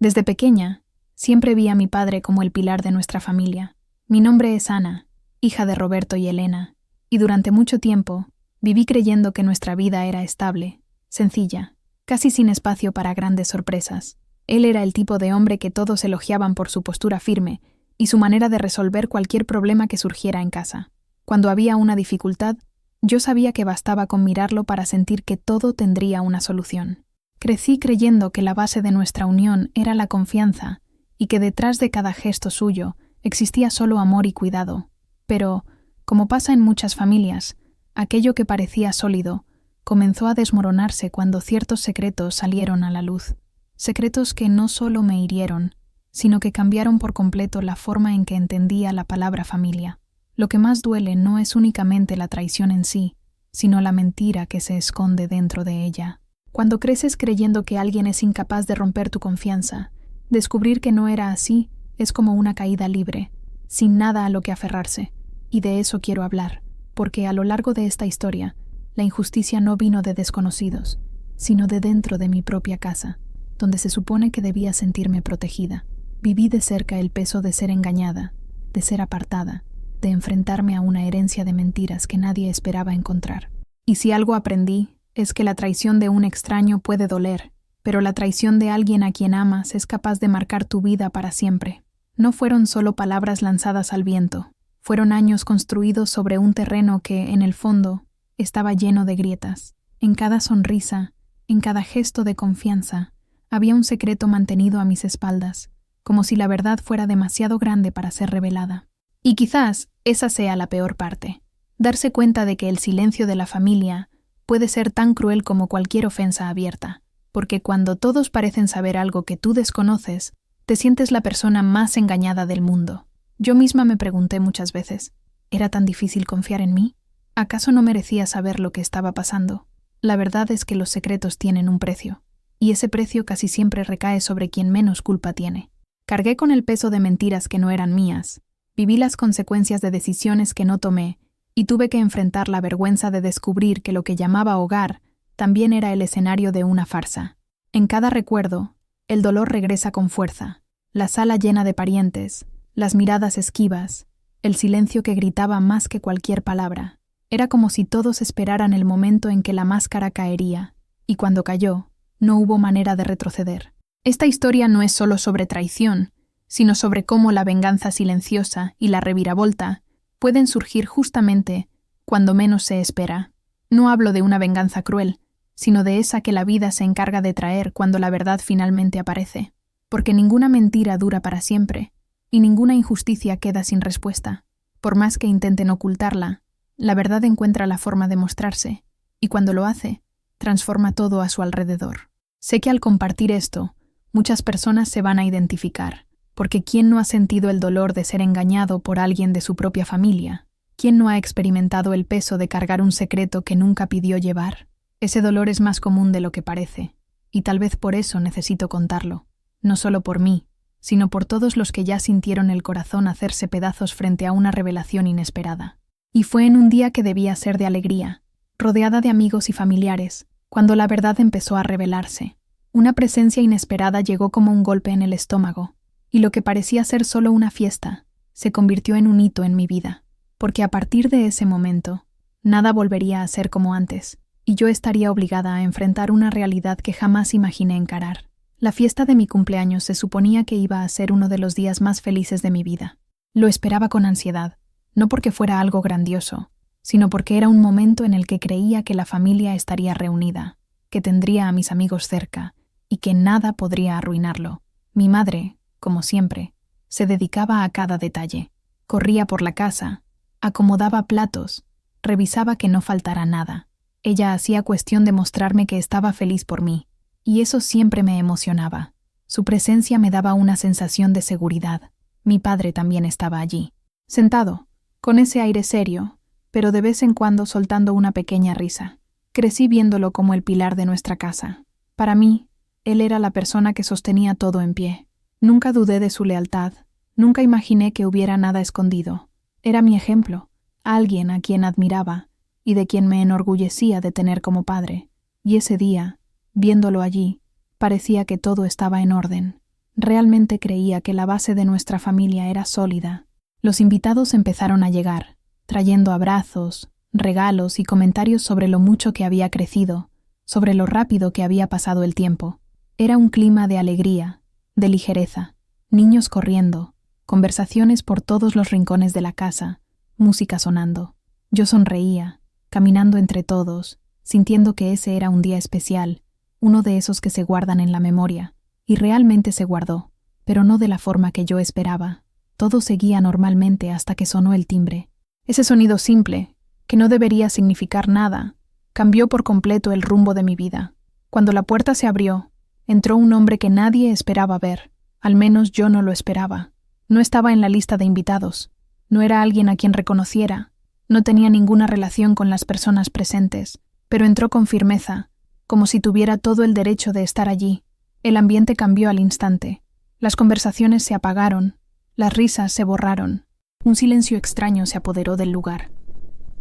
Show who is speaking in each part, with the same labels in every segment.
Speaker 1: Desde pequeña, siempre vi a mi padre como el pilar de nuestra familia. Mi nombre es Ana, hija de Roberto y Elena, y durante mucho tiempo viví creyendo que nuestra vida era estable, sencilla, casi sin espacio para grandes sorpresas. Él era el tipo de hombre que todos elogiaban por su postura firme y su manera de resolver cualquier problema que surgiera en casa. Cuando había una dificultad, yo sabía que bastaba con mirarlo para sentir que todo tendría una solución. Crecí creyendo que la base de nuestra unión era la confianza y que detrás de cada gesto suyo existía solo amor y cuidado. Pero, como pasa en muchas familias, aquello que parecía sólido comenzó a desmoronarse cuando ciertos secretos salieron a la luz. Secretos que no solo me hirieron, sino que cambiaron por completo la forma en que entendía la palabra familia. Lo que más duele no es únicamente la traición en sí, sino la mentira que se esconde dentro de ella. Cuando creces creyendo que alguien es incapaz de romper tu confianza, descubrir que no era así es como una caída libre, sin nada a lo que aferrarse. Y de eso quiero hablar, porque a lo largo de esta historia, la injusticia no vino de desconocidos, sino de dentro de mi propia casa, donde se supone que debía sentirme protegida. Viví de cerca el peso de ser engañada, de ser apartada, de enfrentarme a una herencia de mentiras que nadie esperaba encontrar. Y si algo aprendí, es que la traición de un extraño puede doler, pero la traición de alguien a quien amas es capaz de marcar tu vida para siempre. No fueron solo palabras lanzadas al viento, fueron años construidos sobre un terreno que, en el fondo, estaba lleno de grietas. En cada sonrisa, en cada gesto de confianza, había un secreto mantenido a mis espaldas, como si la verdad fuera demasiado grande para ser revelada. Y quizás esa sea la peor parte, darse cuenta de que el silencio de la familia puede ser tan cruel como cualquier ofensa abierta, porque cuando todos parecen saber algo que tú desconoces, te sientes la persona más engañada del mundo. Yo misma me pregunté muchas veces, ¿era tan difícil confiar en mí? ¿Acaso no merecía saber lo que estaba pasando? La verdad es que los secretos tienen un precio, y ese precio casi siempre recae sobre quien menos culpa tiene. Cargué con el peso de mentiras que no eran mías, viví las consecuencias de decisiones que no tomé, y tuve que enfrentar la vergüenza de descubrir que lo que llamaba hogar también era el escenario de una farsa. En cada recuerdo, el dolor regresa con fuerza, la sala llena de parientes, las miradas esquivas, el silencio que gritaba más que cualquier palabra. Era como si todos esperaran el momento en que la máscara caería, y cuando cayó, no hubo manera de retroceder. Esta historia no es solo sobre traición, sino sobre cómo la venganza silenciosa y la reviravolta pueden surgir justamente cuando menos se espera. No hablo de una venganza cruel, sino de esa que la vida se encarga de traer cuando la verdad finalmente aparece. Porque ninguna mentira dura para siempre, y ninguna injusticia queda sin respuesta. Por más que intenten ocultarla, la verdad encuentra la forma de mostrarse, y cuando lo hace, transforma todo a su alrededor. Sé que al compartir esto, muchas personas se van a identificar, porque ¿quién no ha sentido el dolor de ser engañado por alguien de su propia familia? ¿Quién no ha experimentado el peso de cargar un secreto que nunca pidió llevar? Ese dolor es más común de lo que parece, y tal vez por eso necesito contarlo, no solo por mí, sino por todos los que ya sintieron el corazón hacerse pedazos frente a una revelación inesperada. Y fue en un día que debía ser de alegría, rodeada de amigos y familiares, cuando la verdad empezó a revelarse. Una presencia inesperada llegó como un golpe en el estómago, y lo que parecía ser solo una fiesta se convirtió en un hito en mi vida, porque a partir de ese momento, nada volvería a ser como antes, y yo estaría obligada a enfrentar una realidad que jamás imaginé encarar. La fiesta de mi cumpleaños se suponía que iba a ser uno de los días más felices de mi vida. Lo esperaba con ansiedad, no porque fuera algo grandioso, sino porque era un momento en el que creía que la familia estaría reunida, que tendría a mis amigos cerca, y que nada podría arruinarlo. Mi madre, como siempre, se dedicaba a cada detalle. Corría por la casa, acomodaba platos, revisaba que no faltara nada. Ella hacía cuestión de mostrarme que estaba feliz por mí, y eso siempre me emocionaba. Su presencia me daba una sensación de seguridad. Mi padre también estaba allí, sentado, con ese aire serio, pero de vez en cuando soltando una pequeña risa. Crecí viéndolo como el pilar de nuestra casa. Para mí, él era la persona que sostenía todo en pie. Nunca dudé de su lealtad, nunca imaginé que hubiera nada escondido. Era mi ejemplo, alguien a quien admiraba y de quien me enorgullecía de tener como padre. Y ese día, viéndolo allí, parecía que todo estaba en orden. Realmente creía que la base de nuestra familia era sólida. Los invitados empezaron a llegar, trayendo abrazos, regalos y comentarios sobre lo mucho que había crecido, sobre lo rápido que había pasado el tiempo. Era un clima de alegría, de ligereza, niños corriendo, conversaciones por todos los rincones de la casa, música sonando. Yo sonreía, caminando entre todos, sintiendo que ese era un día especial, uno de esos que se guardan en la memoria, y realmente se guardó, pero no de la forma que yo esperaba. Todo seguía normalmente hasta que sonó el timbre. Ese sonido simple, que no debería significar nada, cambió por completo el rumbo de mi vida. Cuando la puerta se abrió, entró un hombre que nadie esperaba ver, al menos yo no lo esperaba. No estaba en la lista de invitados, no era alguien a quien reconociera, no tenía ninguna relación con las personas presentes, pero entró con firmeza, como si tuviera todo el derecho de estar allí. El ambiente cambió al instante. Las conversaciones se apagaron, las risas se borraron. Un silencio extraño se apoderó del lugar.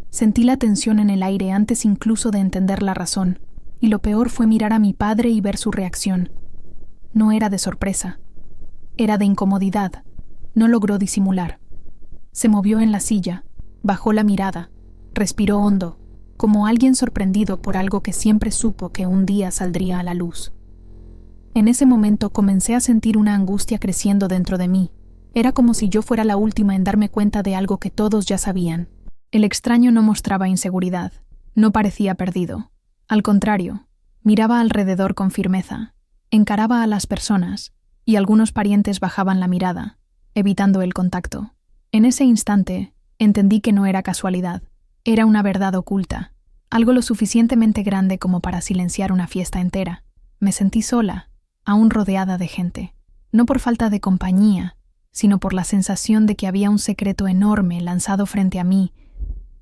Speaker 1: Sentí la tensión en el aire antes incluso de entender la razón, y lo peor fue mirar a mi padre y ver su reacción. No era de sorpresa, era de incomodidad. No logró disimular. Se movió en la silla, bajó la mirada, respiró hondo, como alguien sorprendido por algo que siempre supo que un día saldría a la luz. En ese momento comencé a sentir una angustia creciendo dentro de mí. Era como si yo fuera la última en darme cuenta de algo que todos ya sabían. El extraño no mostraba inseguridad, no parecía perdido. Al contrario, miraba alrededor con firmeza, encaraba a las personas, y algunos parientes bajaban la mirada, evitando el contacto. En ese instante, entendí que no era casualidad, era una verdad oculta, algo lo suficientemente grande como para silenciar una fiesta entera. Me sentí sola, aún rodeada de gente, no por falta de compañía, sino por la sensación de que había un secreto enorme lanzado frente a mí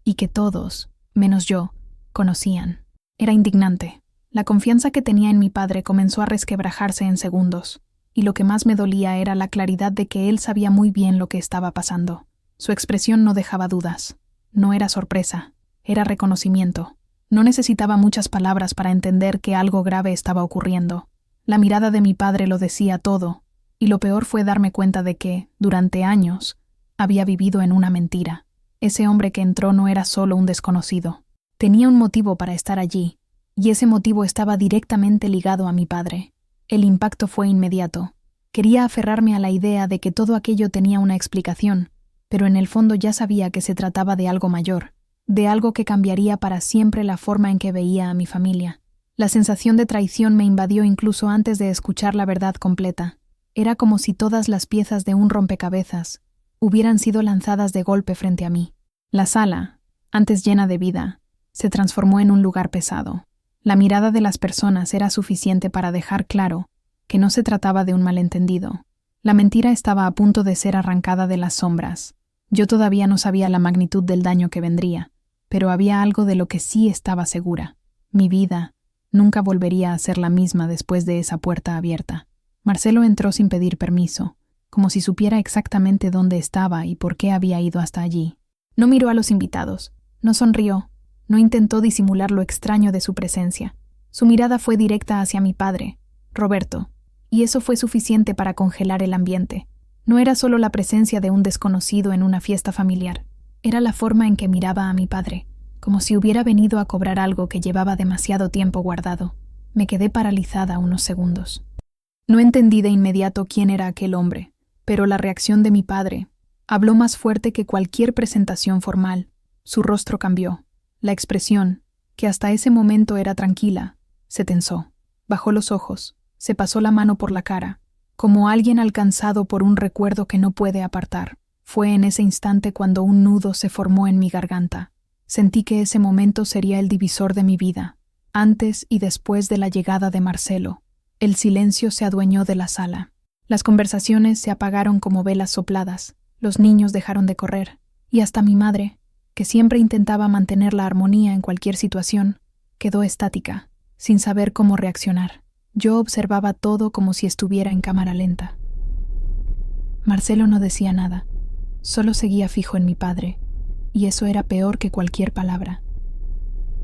Speaker 1: y que todos, menos yo, conocían. Era indignante. La confianza que tenía en mi padre comenzó a resquebrajarse en segundos, y lo que más me dolía era la claridad de que él sabía muy bien lo que estaba pasando. Su expresión no dejaba dudas. No era sorpresa, era reconocimiento. No necesitaba muchas palabras para entender que algo grave estaba ocurriendo. La mirada de mi padre lo decía todo, y lo peor fue darme cuenta de que, durante años, había vivido en una mentira. Ese hombre que entró no era solo un desconocido. Tenía un motivo para estar allí, y ese motivo estaba directamente ligado a mi padre. El impacto fue inmediato. Quería aferrarme a la idea de que todo aquello tenía una explicación, pero en el fondo ya sabía que se trataba de algo mayor, de algo que cambiaría para siempre la forma en que veía a mi familia. La sensación de traición me invadió incluso antes de escuchar la verdad completa. Era como si todas las piezas de un rompecabezas hubieran sido lanzadas de golpe frente a mí. La sala, antes llena de vida, se transformó en un lugar pesado. La mirada de las personas era suficiente para dejar claro que no se trataba de un malentendido. La mentira estaba a punto de ser arrancada de las sombras. Yo todavía no sabía la magnitud del daño que vendría, pero había algo de lo que sí estaba segura. Mi vida nunca volvería a ser la misma después de esa puerta abierta. Marcelo entró sin pedir permiso, como si supiera exactamente dónde estaba y por qué había ido hasta allí. No miró a los invitados, no sonrió, no intentó disimular lo extraño de su presencia. Su mirada fue directa hacia mi padre, Roberto, y eso fue suficiente para congelar el ambiente. No era solo la presencia de un desconocido en una fiesta familiar, era la forma en que miraba a mi padre, como si hubiera venido a cobrar algo que llevaba demasiado tiempo guardado. Me quedé paralizada unos segundos. No entendí de inmediato quién era aquel hombre, pero la reacción de mi padre habló más fuerte que cualquier presentación formal. Su rostro cambió. La expresión, que hasta ese momento era tranquila, se tensó. Bajó los ojos, se pasó la mano por la cara, como alguien alcanzado por un recuerdo que no puede apartar. Fue en ese instante cuando un nudo se formó en mi garganta. Sentí que ese momento sería el divisor de mi vida, antes y después de la llegada de Marcelo. El silencio se adueñó de la sala. Las conversaciones se apagaron como velas sopladas, los niños dejaron de correr, y hasta mi madre, que siempre intentaba mantener la armonía en cualquier situación, quedó estática, sin saber cómo reaccionar. Yo observaba todo como si estuviera en cámara lenta. Marcelo no decía nada, solo seguía fijo en mi padre, y eso era peor que cualquier palabra.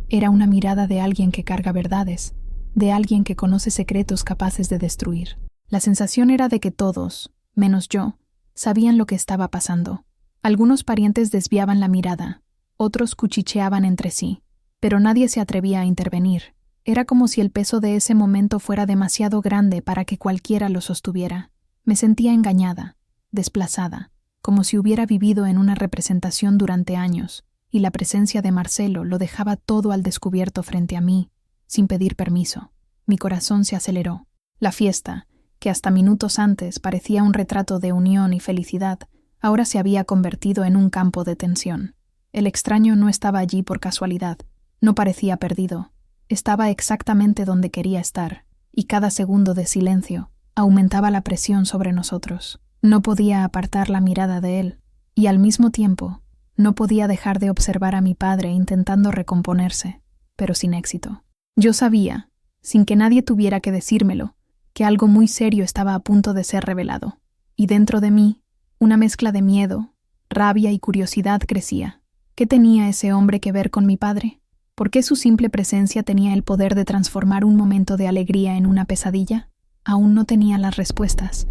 Speaker 1: Era una mirada de alguien que carga verdades, de alguien que conoce secretos capaces de destruir. La sensación era de que todos, menos yo, sabían lo que estaba pasando. Algunos parientes desviaban la mirada, otros cuchicheaban entre sí, pero nadie se atrevía a intervenir. Era como si el peso de ese momento fuera demasiado grande para que cualquiera lo sostuviera. Me sentía engañada, desplazada, como si hubiera vivido en una representación durante años, y la presencia de Marcelo lo dejaba todo al descubierto frente a mí, sin pedir permiso. Mi corazón se aceleró. La fiesta, que hasta minutos antes parecía un retrato de unión y felicidad, ahora se había convertido en un campo de tensión. El extraño no estaba allí por casualidad, no parecía perdido. Estaba exactamente donde quería estar, y cada segundo de silencio aumentaba la presión sobre nosotros. No podía apartar la mirada de él, y al mismo tiempo no podía dejar de observar a mi padre intentando recomponerse, pero sin éxito. Yo sabía, sin que nadie tuviera que decírmelo, que algo muy serio estaba a punto de ser revelado, y dentro de mí, una mezcla de miedo, rabia y curiosidad crecía. ¿Qué tenía ese hombre que ver con mi padre? ¿Por qué su simple presencia tenía el poder de transformar un momento de alegría en una pesadilla? Aún no tenía las respuestas,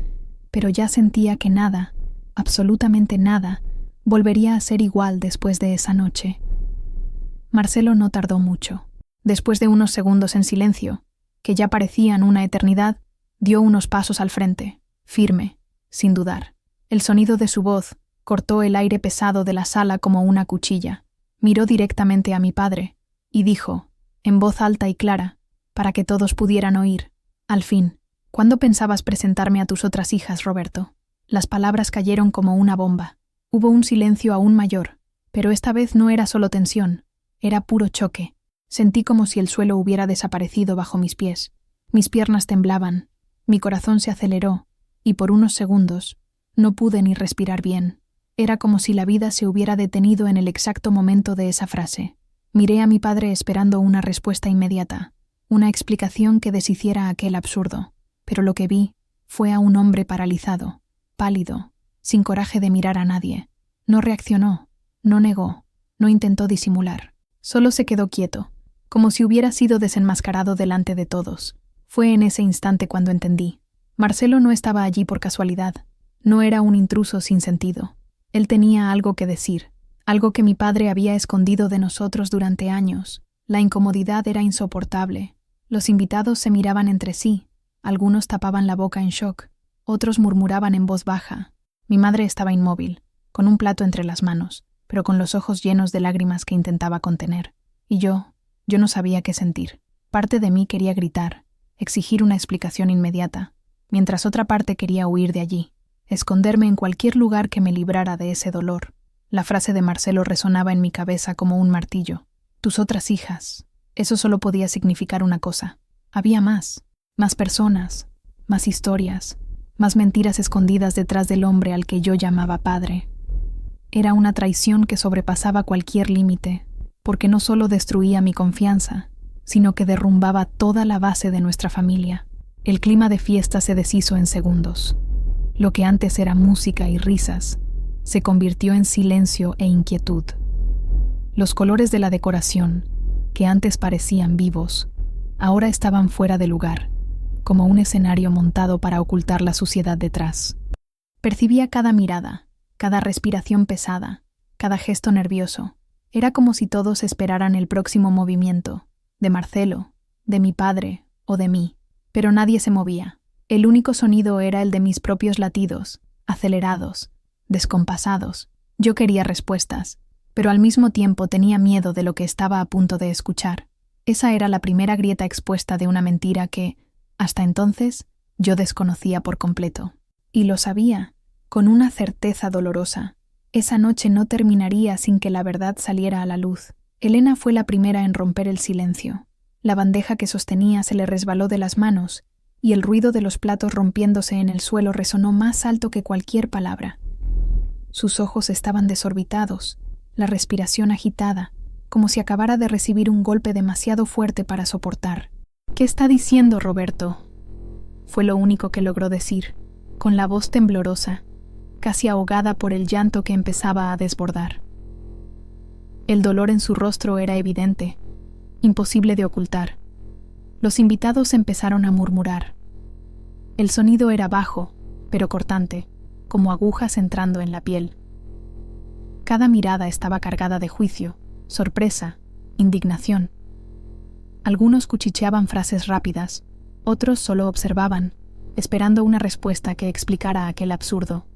Speaker 1: pero ya sentía que nada, absolutamente nada, volvería a ser igual después de esa noche. Marcelo no tardó mucho. Después de unos segundos en silencio, que ya parecían una eternidad, dio unos pasos al frente, firme, sin dudar. El sonido de su voz cortó el aire pesado de la sala como una cuchilla. Miró directamente a mi padre y dijo, en voz alta y clara, para que todos pudieran oír, al fin, ¿cuándo pensabas presentarme a tus otras hijas, Roberto? Las palabras cayeron como una bomba. Hubo un silencio aún mayor, pero esta vez no era solo tensión, era puro choque. Sentí como si el suelo hubiera desaparecido bajo mis pies. Mis piernas temblaban, mi corazón se aceleró, y por unos segundos no pude ni respirar bien. Era como si la vida se hubiera detenido en el exacto momento de esa frase. Miré a mi padre esperando una respuesta inmediata, una explicación que deshiciera aquel absurdo, pero lo que vi fue a un hombre paralizado, pálido, sin coraje de mirar a nadie. No reaccionó, no negó, no intentó disimular. Solo se quedó quieto, como si hubiera sido desenmascarado delante de todos. Fue en ese instante cuando entendí. Marcelo no estaba allí por casualidad. No era un intruso sin sentido. Él tenía algo que decir, algo que mi padre había escondido de nosotros durante años. La incomodidad era insoportable. Los invitados se miraban entre sí. Algunos tapaban la boca en shock. Otros murmuraban en voz baja. Mi madre estaba inmóvil, con un plato entre las manos, pero con los ojos llenos de lágrimas que intentaba contener. Y yo no sabía qué sentir. Parte de mí quería gritar, exigir una explicación inmediata, mientras otra parte quería huir de allí, esconderme en cualquier lugar que me librara de ese dolor. La frase de Marcelo resonaba en mi cabeza como un martillo. Tus otras hijas. Eso solo podía significar una cosa. Había más personas, más historias, más mentiras escondidas detrás del hombre al que yo llamaba padre. Era una traición que sobrepasaba cualquier límite, porque no solo destruía mi confianza, sino que derrumbaba toda la base de nuestra familia. El clima de fiesta se deshizo en segundos. Lo que antes era música y risas, se convirtió en silencio e inquietud. Los colores de la decoración, que antes parecían vivos, ahora estaban fuera de lugar, como un escenario montado para ocultar la suciedad detrás. Percibía cada mirada, cada respiración pesada, cada gesto nervioso. Era como si todos esperaran el próximo movimiento, de Marcelo, de mi padre o de mí, pero nadie se movía. El único sonido era el de mis propios latidos, acelerados, descompasados. Yo quería respuestas, pero al mismo tiempo tenía miedo de lo que estaba a punto de escuchar. Esa era la primera grieta expuesta de una mentira que, hasta entonces, yo desconocía por completo. Y lo sabía, con una certeza dolorosa. Esa noche no terminaría sin que la verdad saliera a la luz. Elena fue la primera en romper el silencio. La bandeja que sostenía se le resbaló de las manos, y el ruido de los platos rompiéndose en el suelo resonó más alto que cualquier palabra. Sus ojos estaban desorbitados, la respiración agitada, como si acabara de recibir un golpe demasiado fuerte para soportar. «¿Qué está diciendo, Roberto?», fue lo único que logró decir, con la voz temblorosa, casi ahogada por el llanto que empezaba a desbordar. El dolor en su rostro era evidente, imposible de ocultar. Los invitados empezaron a murmurar. El sonido era bajo, pero cortante, como agujas entrando en la piel. Cada mirada estaba cargada de juicio, sorpresa, indignación. Algunos cuchicheaban frases rápidas, otros solo observaban, esperando una respuesta que explicara aquel absurdo.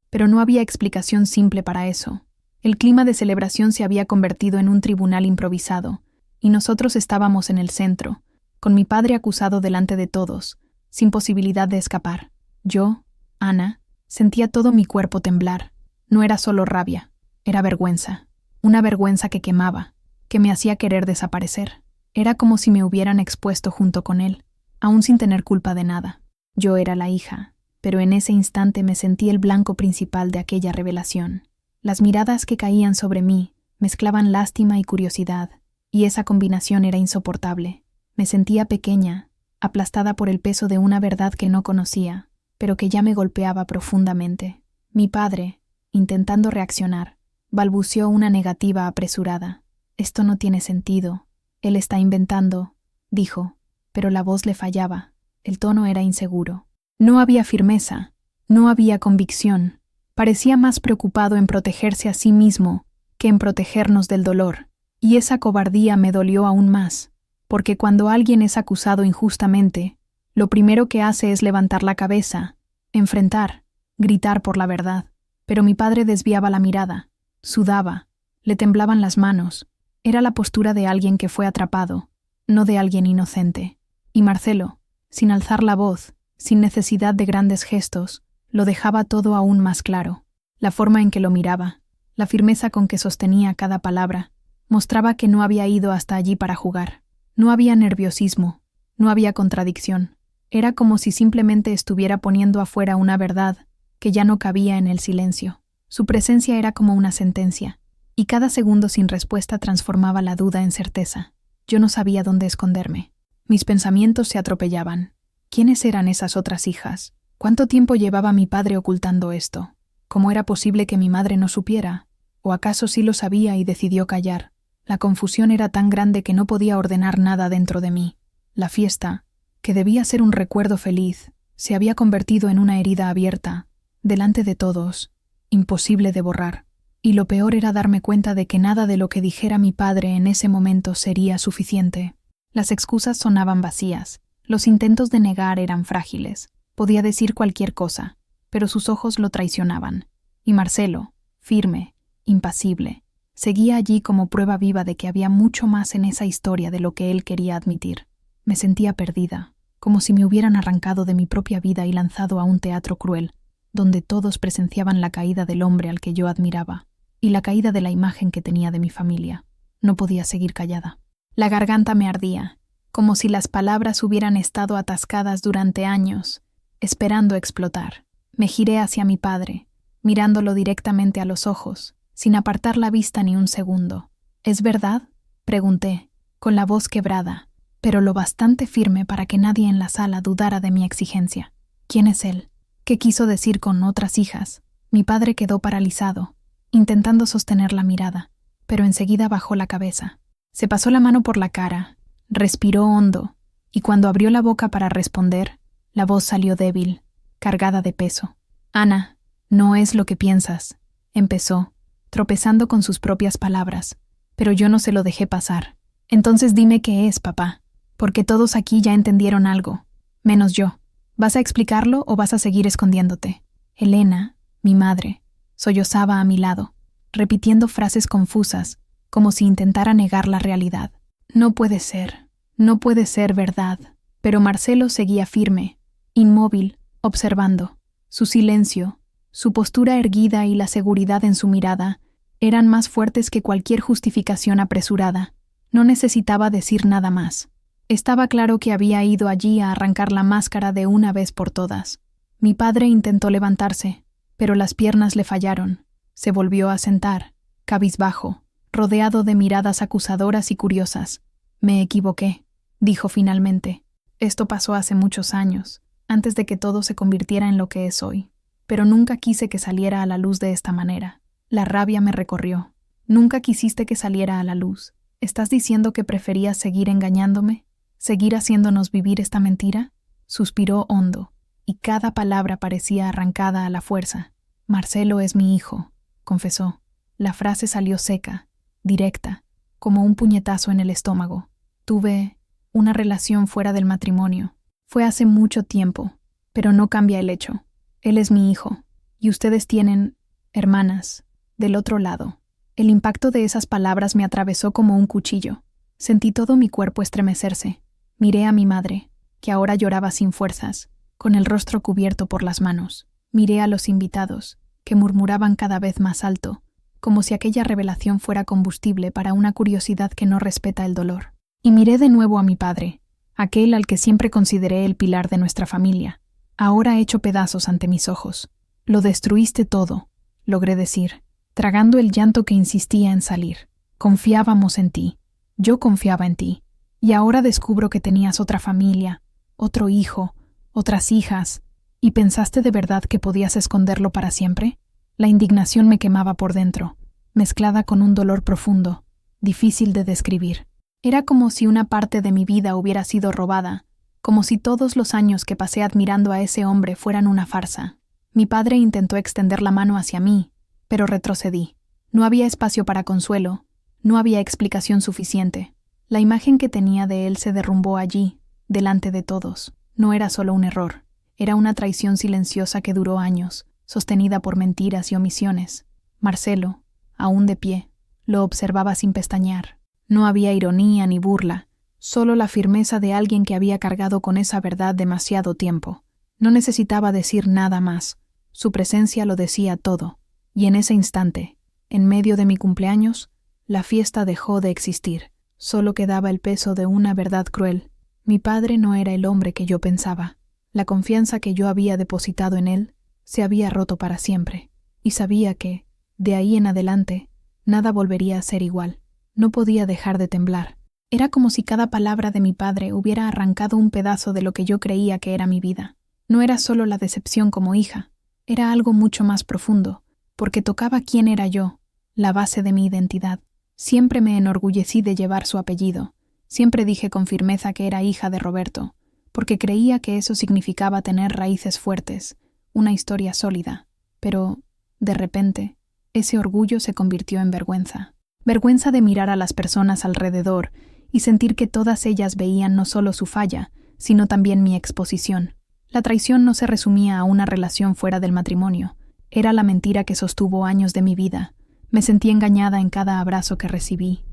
Speaker 1: Pero no había explicación simple para eso. El clima de celebración se había convertido en un tribunal improvisado, y nosotros estábamos en el centro, con mi padre acusado delante de todos, sin posibilidad de escapar. Yo, Ana, sentía todo mi cuerpo temblar. No era solo rabia, era vergüenza. Una vergüenza que quemaba, que me hacía querer desaparecer. Era como si me hubieran expuesto junto con él, aún sin tener culpa de nada. Yo era la hija, pero en ese instante me sentí el blanco principal de aquella revelación. Las miradas que caían sobre mí mezclaban lástima y curiosidad, y esa combinación era insoportable. Me sentía pequeña, aplastada por el peso de una verdad que no conocía, pero que ya me golpeaba profundamente. Mi padre, intentando reaccionar, balbuceó una negativa apresurada. «Esto no tiene sentido. Él está inventando», dijo, pero la voz le fallaba. El tono era inseguro. No había firmeza, no había convicción. Parecía más preocupado en protegerse a sí mismo que en protegernos del dolor. Y esa cobardía me dolió aún más, porque cuando alguien es acusado injustamente, lo primero que hace es levantar la cabeza, enfrentar, gritar por la verdad. Pero mi padre desviaba la mirada, sudaba, le temblaban las manos. Era la postura de alguien que fue atrapado, no de alguien inocente. Y Marcelo, sin alzar la voz, sin necesidad de grandes gestos, lo dejaba todo aún más claro. La forma en que lo miraba, la firmeza con que sostenía cada palabra, mostraba que no había ido hasta allí para jugar. No había nerviosismo, no había contradicción. Era como si simplemente estuviera poniendo afuera una verdad que ya no cabía en el silencio. Su presencia era como una sentencia, y cada segundo sin respuesta transformaba la duda en certeza. Yo no sabía dónde esconderme. Mis pensamientos se atropellaban. ¿Quiénes eran esas otras hijas? ¿Cuánto tiempo llevaba mi padre ocultando esto? ¿Cómo era posible que mi madre no supiera? ¿O acaso sí lo sabía y decidió callar? La confusión era tan grande que no podía ordenar nada dentro de mí. La fiesta, que debía ser un recuerdo feliz, se había convertido en una herida abierta, delante de todos, imposible de borrar. Y lo peor era darme cuenta de que nada de lo que dijera mi padre en ese momento sería suficiente. Las excusas sonaban vacías, los intentos de negar eran frágiles. Podía decir cualquier cosa, pero sus ojos lo traicionaban. Y Marcelo, firme, impasible, seguía allí como prueba viva de que había mucho más en esa historia de lo que él quería admitir. Me sentía perdida, como si me hubieran arrancado de mi propia vida y lanzado a un teatro cruel, donde todos presenciaban la caída del hombre al que yo admiraba, y la caída de la imagen que tenía de mi familia. No podía seguir callada. La garganta me ardía, como si las palabras hubieran estado atascadas durante años, esperando explotar. Me giré hacia mi padre, mirándolo directamente a los ojos, sin apartar la vista ni un segundo. «¿Es verdad?», pregunté, con la voz quebrada, pero lo bastante firme para que nadie en la sala dudara de mi exigencia. «¿Quién es él? ¿Qué quiso decir con otras hijas?». Mi padre quedó paralizado, intentando sostener la mirada, pero enseguida bajó la cabeza. Se pasó la mano por la cara, respiró hondo, y cuando abrió la boca para responder, la voz salió débil, cargada de peso. «Ana, no es lo que piensas», empezó, tropezando con sus propias palabras, pero yo no se lo dejé pasar. «Entonces dime qué es, papá, porque todos aquí ya entendieron algo, menos yo. ¿Vas a explicarlo o vas a seguir escondiéndote?». Elena, mi madre, sollozaba a mi lado, repitiendo frases confusas, como si intentara negar la realidad. No puede ser verdad. Pero Marcelo seguía firme, inmóvil, observando. Su silencio, su postura erguida y la seguridad en su mirada eran más fuertes que cualquier justificación apresurada. No necesitaba decir nada más. Estaba claro que había ido allí a arrancar la máscara de una vez por todas. Mi padre intentó levantarse, pero las piernas le fallaron. Se volvió a sentar, cabizbajo, rodeado de miradas acusadoras y curiosas. «Me equivoqué», dijo finalmente. «Esto pasó hace muchos años, antes de que todo se convirtiera en lo que es hoy. Pero nunca quise que saliera a la luz de esta manera. La rabia me recorrió. Nunca quisiste que saliera a la luz. ¿Estás diciendo que preferías seguir engañándome? ¿Seguir haciéndonos vivir esta mentira?». Suspiró hondo. y cada palabra parecía arrancada a la fuerza. «Marcelo es mi hijo», confesó. La frase salió seca, directa, como un puñetazo en el estómago. Tuve una relación fuera del matrimonio. Fue hace mucho tiempo, pero no cambia el hecho. Él es mi hijo, y ustedes tienen hermanas del otro lado. El impacto de esas palabras me atravesó como un cuchillo. Sentí todo mi cuerpo estremecerse. Miré a mi madre, que ahora lloraba sin fuerzas, con el rostro cubierto por las manos. Miré a los invitados, que murmuraban cada vez más alto, como si aquella revelación fuera combustible para una curiosidad que no respeta el dolor. Y miré de nuevo a mi padre, aquel al que siempre consideré el pilar de nuestra familia, ahora hecho pedazos ante mis ojos. «Lo destruiste todo», logré decir, tragando el llanto que insistía en salir. «Confiábamos en ti. Yo confiaba en ti. Y ahora descubro que tenías otra familia, otro hijo, otras hijas. ¿Y pensaste de verdad que podías esconderlo para siempre?» La indignación me quemaba por dentro, mezclada con un dolor profundo, difícil de describir. Era como si una parte de mi vida hubiera sido robada, como si todos los años que pasé admirando a ese hombre fueran una farsa. Mi padre intentó extender la mano hacia mí, pero retrocedí. No había espacio para consuelo, no había explicación suficiente. La imagen que tenía de él se derrumbó allí, delante de todos. No era solo un error, era una traición silenciosa que duró años, sostenida por mentiras y omisiones. Marcelo, aún de pie, lo observaba sin pestañear. No había ironía ni burla, solo la firmeza de alguien que había cargado con esa verdad demasiado tiempo. No necesitaba decir nada más. Su presencia lo decía todo. Y en ese instante, en medio de mi cumpleaños, la fiesta dejó de existir. Solo quedaba el peso de una verdad cruel. Mi padre no era el hombre que yo pensaba. La confianza que yo había depositado en él se había roto para siempre, y sabía que, de ahí en adelante, nada volvería a ser igual. No podía dejar de temblar. Era como si cada palabra de mi padre hubiera arrancado un pedazo de lo que yo creía que era mi vida. No era solo la decepción como hija, era algo mucho más profundo, porque tocaba quién era yo, la base de mi identidad. Siempre me enorgullecí de llevar su apellido. Siempre dije con firmeza que era hija de Roberto, porque creía que eso significaba tener raíces fuertes, una historia sólida. Pero, de repente, ese orgullo se convirtió en vergüenza. Vergüenza de mirar a las personas alrededor y sentir que todas ellas veían no solo su falla, sino también mi exposición. La traición no se resumía a una relación fuera del matrimonio. Era la mentira que sostuvo años de mi vida. Me sentí engañada en cada abrazo que recibí,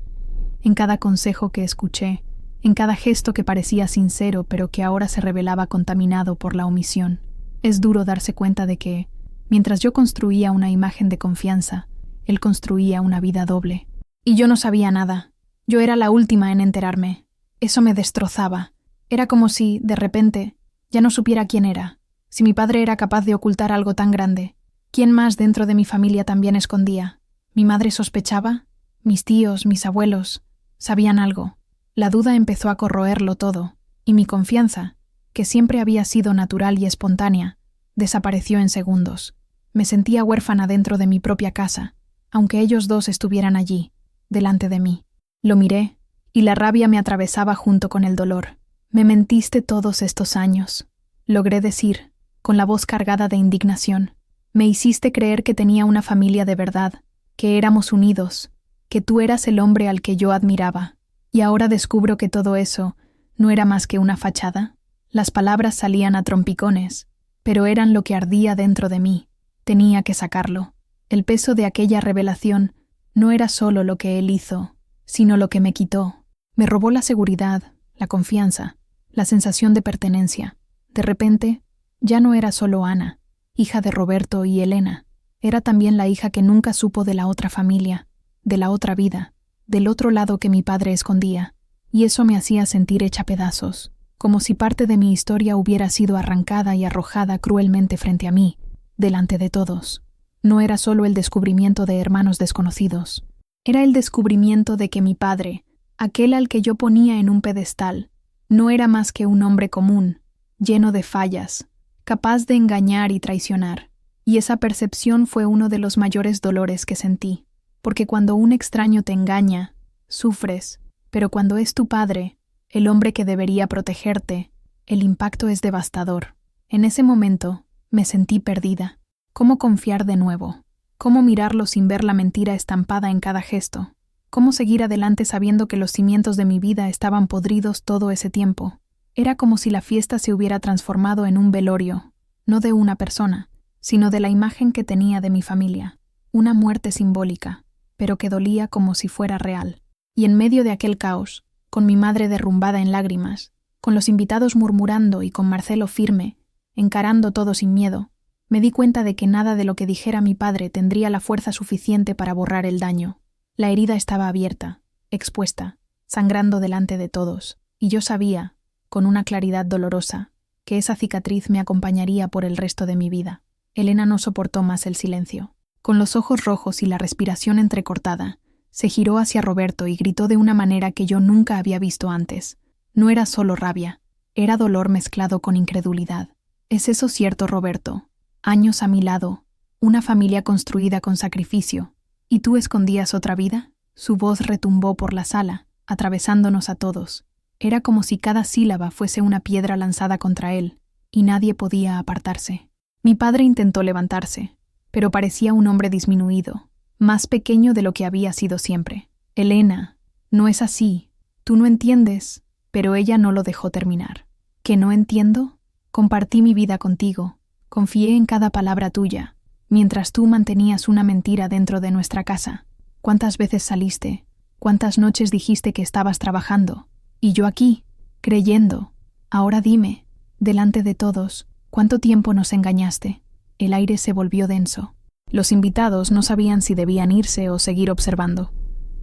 Speaker 1: en cada consejo que escuché, en cada gesto que parecía sincero pero que ahora se revelaba contaminado por la omisión. Es duro darse cuenta de que, mientras yo construía una imagen de confianza, él construía una vida doble. Y yo no sabía nada. Yo era la última en enterarme. Eso me destrozaba. Era como si, de repente, ya no supiera quién era. Si mi padre era capaz de ocultar algo tan grande, ¿quién más dentro de mi familia también escondía? ¿Mi madre sospechaba? ¿Mis tíos, mis abuelos, sabían algo? La duda empezó a corroerlo todo, y mi confianza, que siempre había sido natural y espontánea, desapareció en segundos. Me sentía huérfana dentro de mi propia casa, aunque ellos dos estuvieran allí, delante de mí. Lo miré, y la rabia me atravesaba junto con el dolor. «Me mentiste todos estos años», logré decir, con la voz cargada de indignación. «Me hiciste creer que tenía una familia de verdad, que éramos unidos, que tú eras el hombre al que yo admiraba. Y ahora descubro que todo eso no era más que una fachada». Las palabras salían a trompicones, pero eran lo que ardía dentro de mí. Tenía que sacarlo. El peso de aquella revelación no era solo lo que él hizo, sino lo que me quitó. Me robó la seguridad, la confianza, la sensación de pertenencia. De repente, ya no era solo Ana, hija de Roberto y Elena. Era también la hija que nunca supo de la otra familia, de la otra vida, del otro lado que mi padre escondía. Y eso me hacía sentir hecha pedazos, como si parte de mi historia hubiera sido arrancada y arrojada cruelmente frente a mí, delante de todos. No era solo el descubrimiento de hermanos desconocidos. Era el descubrimiento de que mi padre, aquel al que yo ponía en un pedestal, no era más que un hombre común, lleno de fallas, capaz de engañar y traicionar. Y esa percepción fue uno de los mayores dolores que sentí, porque cuando un extraño te engaña, sufres, pero cuando es tu padre, el hombre que debería protegerte, el impacto es devastador. En ese momento, me sentí perdida. ¿Cómo confiar de nuevo? ¿Cómo mirarlo sin ver la mentira estampada en cada gesto? ¿Cómo seguir adelante sabiendo que los cimientos de mi vida estaban podridos todo ese tiempo? Era como si la fiesta se hubiera transformado en un velorio, no de una persona, sino de la imagen que tenía de mi familia. Una muerte simbólica, pero que dolía como si fuera real. Y en medio de aquel caos, con mi madre derrumbada en lágrimas, con los invitados murmurando y con Marcelo firme, encarando todo sin miedo, me di cuenta de que nada de lo que dijera mi padre tendría la fuerza suficiente para borrar el daño. La herida estaba abierta, expuesta, sangrando delante de todos, y yo sabía, con una claridad dolorosa, que esa cicatriz me acompañaría por el resto de mi vida. Elena no soportó más el silencio. Con los ojos rojos y la respiración entrecortada, se giró hacia Roberto y gritó de una manera que yo nunca había visto antes. No era solo rabia, era dolor mezclado con incredulidad. ¿Es eso cierto, Roberto? Años a mi lado, una familia construida con sacrificio, ¿y tú escondías otra vida? Su voz retumbó por la sala, atravesándonos a todos. Era como si cada sílaba fuese una piedra lanzada contra él, y nadie podía apartarse. Mi padre intentó levantarse, pero parecía un hombre disminuido, más pequeño de lo que había sido siempre. Elena, no es así, tú no entiendes, pero ella no lo dejó terminar. ¿Que no entiendo? Compartí mi vida contigo, confié en cada palabra tuya, mientras tú mantenías una mentira dentro de nuestra casa. ¿Cuántas veces saliste? ¿Cuántas noches dijiste que estabas trabajando? Y yo aquí, creyendo. Ahora dime, delante de todos, ¿cuánto tiempo nos engañaste? El aire se volvió denso. Los invitados no sabían si debían irse o seguir observando.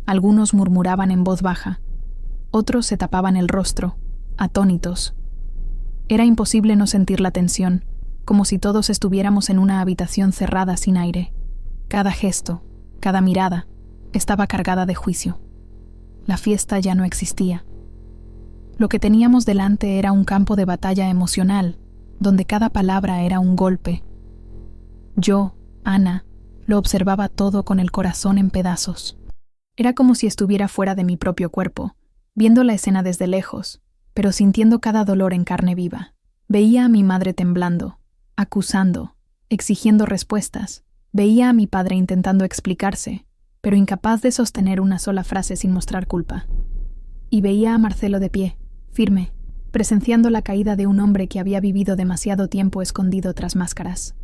Speaker 1: Algunos murmuraban en voz baja. Otros se tapaban el rostro, atónitos. Era imposible no sentir la tensión, como si todos estuviéramos en una habitación cerrada sin aire. Cada gesto, cada mirada, estaba cargada de juicio. La fiesta ya no existía. Lo que teníamos delante era un campo de batalla emocional, donde cada palabra era un golpe. Yo, Ana, lo observaba todo con el corazón en pedazos. Era como si estuviera fuera de mi propio cuerpo, viendo la escena desde lejos, pero sintiendo cada dolor en carne viva. Veía a mi madre temblando, acusando, exigiendo respuestas. Veía a mi padre intentando explicarse, pero incapaz de sostener una sola frase sin mostrar culpa. Y veía a Marcelo de pie, firme, presenciando la caída de un hombre que había vivido demasiado tiempo escondido tras máscaras.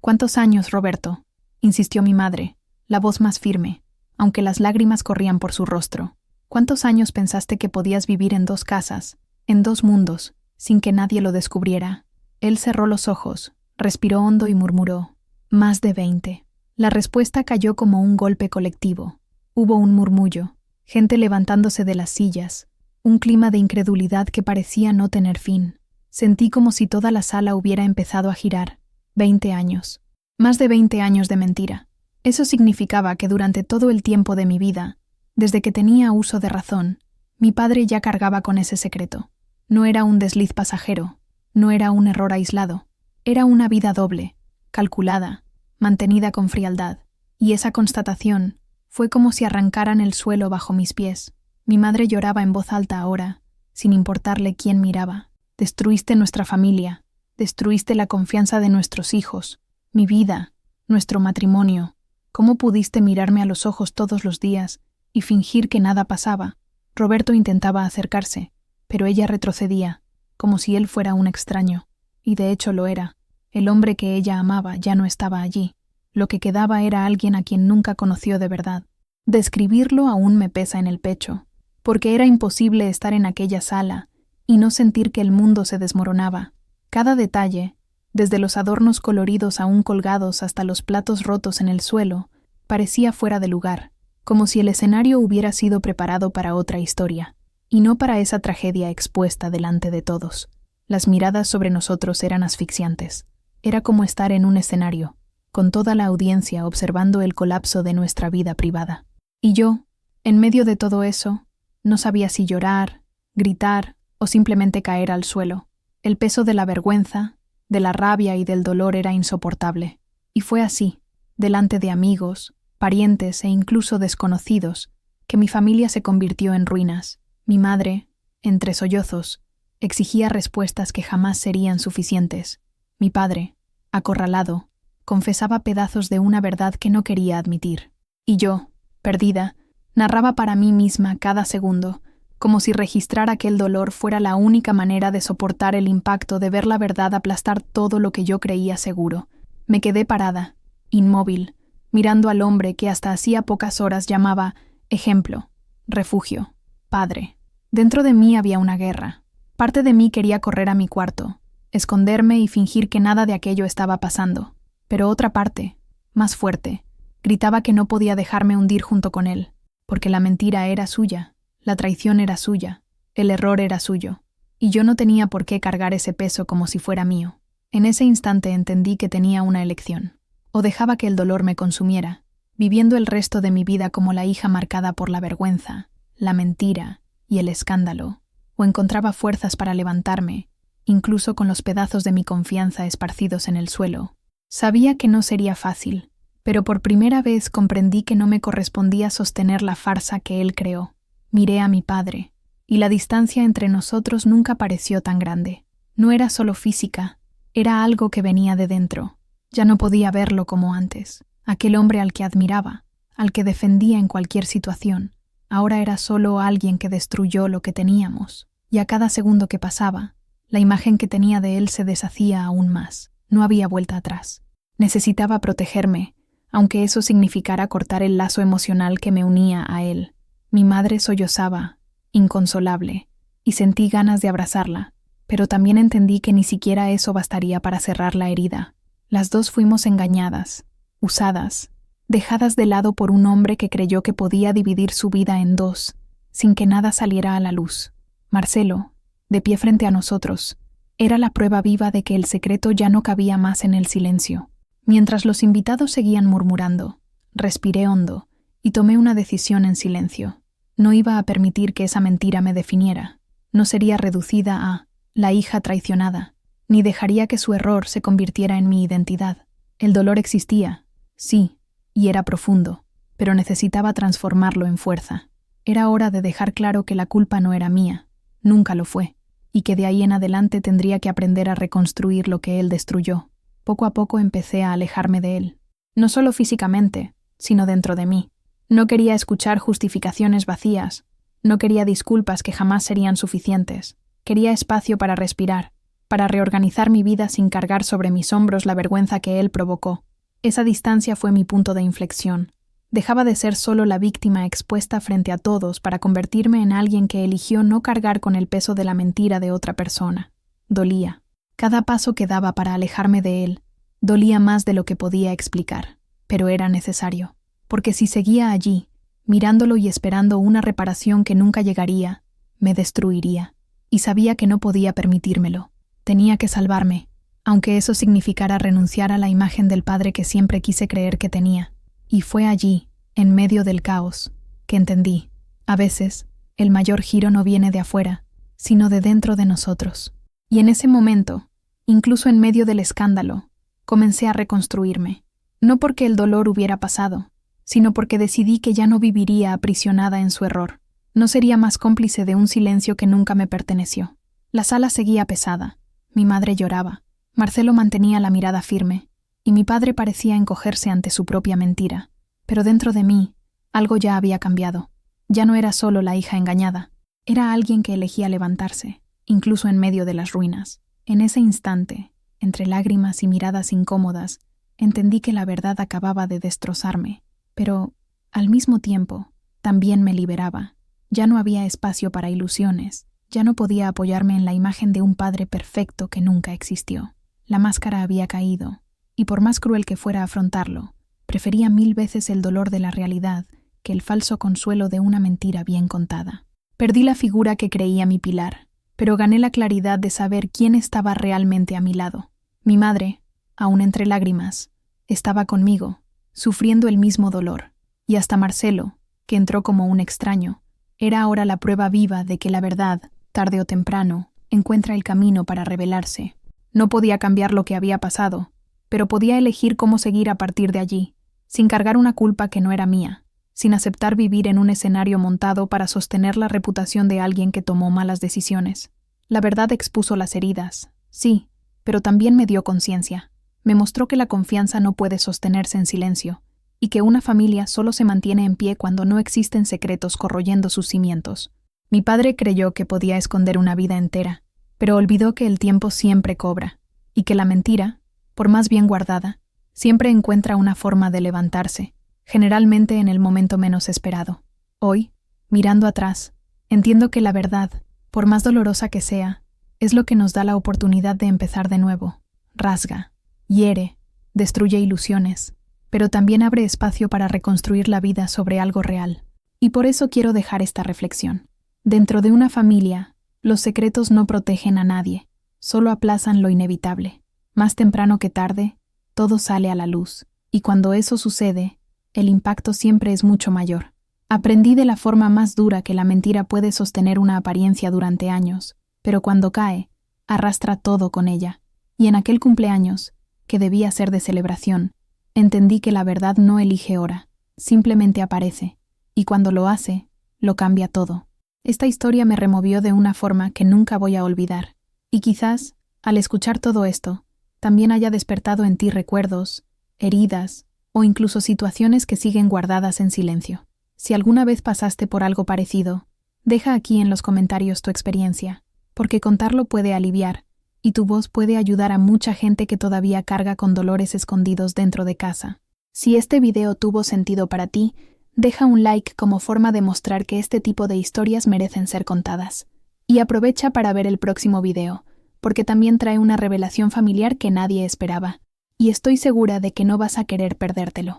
Speaker 1: ¿Cuántos años, Roberto?, insistió mi madre, la voz más firme, aunque las lágrimas corrían por su rostro. ¿Cuántos años pensaste que podías vivir en 2 casas, en 2 mundos, sin que nadie lo descubriera? Él cerró los ojos, respiró hondo y murmuró: más de 20. La respuesta cayó como un golpe colectivo. Hubo un murmullo, gente levantándose de las sillas, un clima de incredulidad que parecía no tener fin. Sentí como si toda la sala hubiera empezado a girar. 20 años. Más de 20 años de mentira. Eso significaba que durante todo el tiempo de mi vida, desde que tenía uso de razón, mi padre ya cargaba con ese secreto. No era un desliz pasajero, no era un error aislado, era una vida doble, calculada, mantenida con frialdad. Y esa constatación fue como si arrancaran el suelo bajo mis pies. Mi madre lloraba en voz alta ahora, sin importarle quién miraba. Destruiste nuestra familia, destruiste la confianza de nuestros hijos, mi vida, nuestro matrimonio. ¿Cómo pudiste mirarme a los ojos todos los días y fingir que nada pasaba? Roberto intentaba acercarse, pero ella retrocedía, como si él fuera un extraño. Y de hecho lo era. El hombre que ella amaba ya no estaba allí. Lo que quedaba era alguien a quien nunca conoció de verdad. Describirlo aún me pesa en el pecho, porque era imposible estar en aquella sala y no sentir que el mundo se desmoronaba. Cada detalle, desde los adornos coloridos aún colgados hasta los platos rotos en el suelo, parecía fuera de lugar, como si el escenario hubiera sido preparado para otra historia, y no para esa tragedia expuesta delante de todos. Las miradas sobre nosotros eran asfixiantes. Era como estar en un escenario, con toda la audiencia observando el colapso de nuestra vida privada. Y yo, en medio de todo eso, no sabía si llorar, gritar o simplemente caer al suelo. El peso de la vergüenza, de la rabia y del dolor era insoportable. Y fue así, delante de amigos, parientes e incluso desconocidos, que mi familia se convirtió en ruinas. Mi madre, entre sollozos, exigía respuestas que jamás serían suficientes. Mi padre, acorralado, confesaba pedazos de una verdad que no quería admitir. Y yo, perdida, narraba para mí misma cada segundo, como si registrar aquel dolor fuera la única manera de soportar el impacto de ver la verdad aplastar todo lo que yo creía seguro. Me quedé parada, inmóvil, mirando al hombre que hasta hacía pocas horas llamaba ejemplo, refugio, padre. Dentro de mí había una guerra. Parte de mí quería correr a mi cuarto, esconderme y fingir que nada de aquello estaba pasando. Pero otra parte, más fuerte, gritaba que no podía dejarme hundir junto con él, porque la mentira era suya, la traición era suya, el error era suyo, y yo no tenía por qué cargar ese peso como si fuera mío. En ese instante entendí que tenía una elección. O dejaba que el dolor me consumiera, viviendo el resto de mi vida como la hija marcada por la vergüenza, la mentira y el escándalo, o encontraba fuerzas para levantarme, incluso con los pedazos de mi confianza esparcidos en el suelo. Sabía que no sería fácil, pero por primera vez comprendí que no me correspondía sostener la farsa que él creó. Miré a mi padre, y la distancia entre nosotros nunca pareció tan grande. No era solo física, era algo que venía de dentro. Ya no podía verlo como antes. Aquel hombre al que admiraba, al que defendía en cualquier situación, ahora era solo alguien que destruyó lo que teníamos. Y a cada segundo que pasaba, la imagen que tenía de él se deshacía aún más. No había vuelta atrás. Necesitaba protegerme, aunque eso significara cortar el lazo emocional que me unía a él. Mi madre sollozaba, inconsolable, y sentí ganas de abrazarla, pero también entendí que ni siquiera eso bastaría para cerrar la herida. Las dos fuimos engañadas, usadas, dejadas de lado por un hombre que creyó que podía dividir su vida en dos, sin que nada saliera a la luz. Marcelo, de pie frente a nosotros, era la prueba viva de que el secreto ya no cabía más en el silencio. Mientras los invitados seguían murmurando, respiré hondo y tomé una decisión en silencio. No iba a permitir que esa mentira me definiera. No sería reducida a la hija traicionada, ni dejaría que su error se convirtiera en mi identidad. El dolor existía, sí, y era profundo, pero necesitaba transformarlo en fuerza. Era hora de dejar claro que la culpa no era mía, nunca lo fue, y que de ahí en adelante tendría que aprender a reconstruir lo que él destruyó. Poco a poco empecé a alejarme de él, no solo físicamente, sino dentro de mí. No quería escuchar justificaciones vacías, no quería disculpas que jamás serían suficientes. Quería espacio para respirar, para reorganizar mi vida sin cargar sobre mis hombros la vergüenza que él provocó. Esa distancia fue mi punto de inflexión. Dejaba de ser solo la víctima expuesta frente a todos para convertirme en alguien que eligió no cargar con el peso de la mentira de otra persona. Dolía. Cada paso que daba para alejarme de él dolía más de lo que podía explicar, pero era necesario, porque si seguía allí, mirándolo y esperando una reparación que nunca llegaría, me destruiría, y sabía que no podía permitírmelo. Tenía que salvarme, aunque eso significara renunciar a la imagen del padre que siempre quise creer que tenía. Y fue allí, en medio del caos, que entendí, a veces, el mayor giro no viene de afuera, sino de dentro de nosotros. Y en ese momento, incluso en medio del escándalo, comencé a reconstruirme, no porque el dolor hubiera pasado, sino porque decidí que ya no viviría aprisionada en su error. No sería más cómplice de un silencio que nunca me perteneció. La sala seguía pesada, mi madre lloraba, Marcelo mantenía la mirada firme, y mi padre parecía encogerse ante su propia mentira. Pero dentro de mí, algo ya había cambiado. Ya no era solo la hija engañada, era alguien que elegía levantarse, incluso en medio de las ruinas. En ese instante, entre lágrimas y miradas incómodas, entendí que la verdad acababa de destrozarme, pero, al mismo tiempo, también me liberaba. Ya no había espacio para ilusiones, ya no podía apoyarme en la imagen de un padre perfecto que nunca existió. La máscara había caído, y por más cruel que fuera afrontarlo, prefería 1000 veces el dolor de la realidad que el falso consuelo de una mentira bien contada. Perdí la figura que creía mi pilar, pero gané la claridad de saber quién estaba realmente a mi lado. Mi madre, aún entre lágrimas, estaba conmigo, sufriendo el mismo dolor, y hasta Marcelo, que entró como un extraño, era ahora la prueba viva de que la verdad, tarde o temprano, encuentra el camino para revelarse. No podía cambiar lo que había pasado, pero podía elegir cómo seguir a partir de allí, sin cargar una culpa que no era mía, sin aceptar vivir en un escenario montado para sostener la reputación de alguien que tomó malas decisiones. La verdad expuso las heridas, sí, pero también me dio conciencia. Me mostró que la confianza no puede sostenerse en silencio, y que una familia solo se mantiene en pie cuando no existen secretos corroyendo sus cimientos. Mi padre creyó que podía esconder una vida entera, pero olvidó que el tiempo siempre cobra, y que la mentira, por más bien guardada, siempre encuentra una forma de levantarse, generalmente en el momento menos esperado. Hoy, mirando atrás, entiendo que la verdad, por más dolorosa que sea, es lo que nos da la oportunidad de empezar de nuevo. Rasga, hiere, destruye ilusiones, pero también abre espacio para reconstruir la vida sobre algo real. Y por eso quiero dejar esta reflexión. Dentro de una familia, los secretos no protegen a nadie, solo aplazan lo inevitable. Más temprano que tarde, todo sale a la luz, y cuando eso sucede, el impacto siempre es mucho mayor. Aprendí de la forma más dura que la mentira puede sostener una apariencia durante años, pero cuando cae, arrastra todo con ella. Y en aquel cumpleaños, que debía ser de celebración, entendí que la verdad no elige hora, simplemente aparece, y cuando lo hace, lo cambia todo. Esta historia me removió de una forma que nunca voy a olvidar, y quizás, al escuchar todo esto, también haya despertado en ti recuerdos, heridas, o incluso situaciones que siguen guardadas en silencio. Si alguna vez pasaste por algo parecido, deja aquí en los comentarios tu experiencia, porque contarlo puede aliviar, y tu voz puede ayudar a mucha gente que todavía carga con dolores escondidos dentro de casa. Si este video tuvo sentido para ti, deja un like como forma de mostrar que este tipo de historias merecen ser contadas. Y aprovecha para ver el próximo video, porque también trae una revelación familiar que nadie esperaba, y estoy segura de que no vas a querer perdértelo.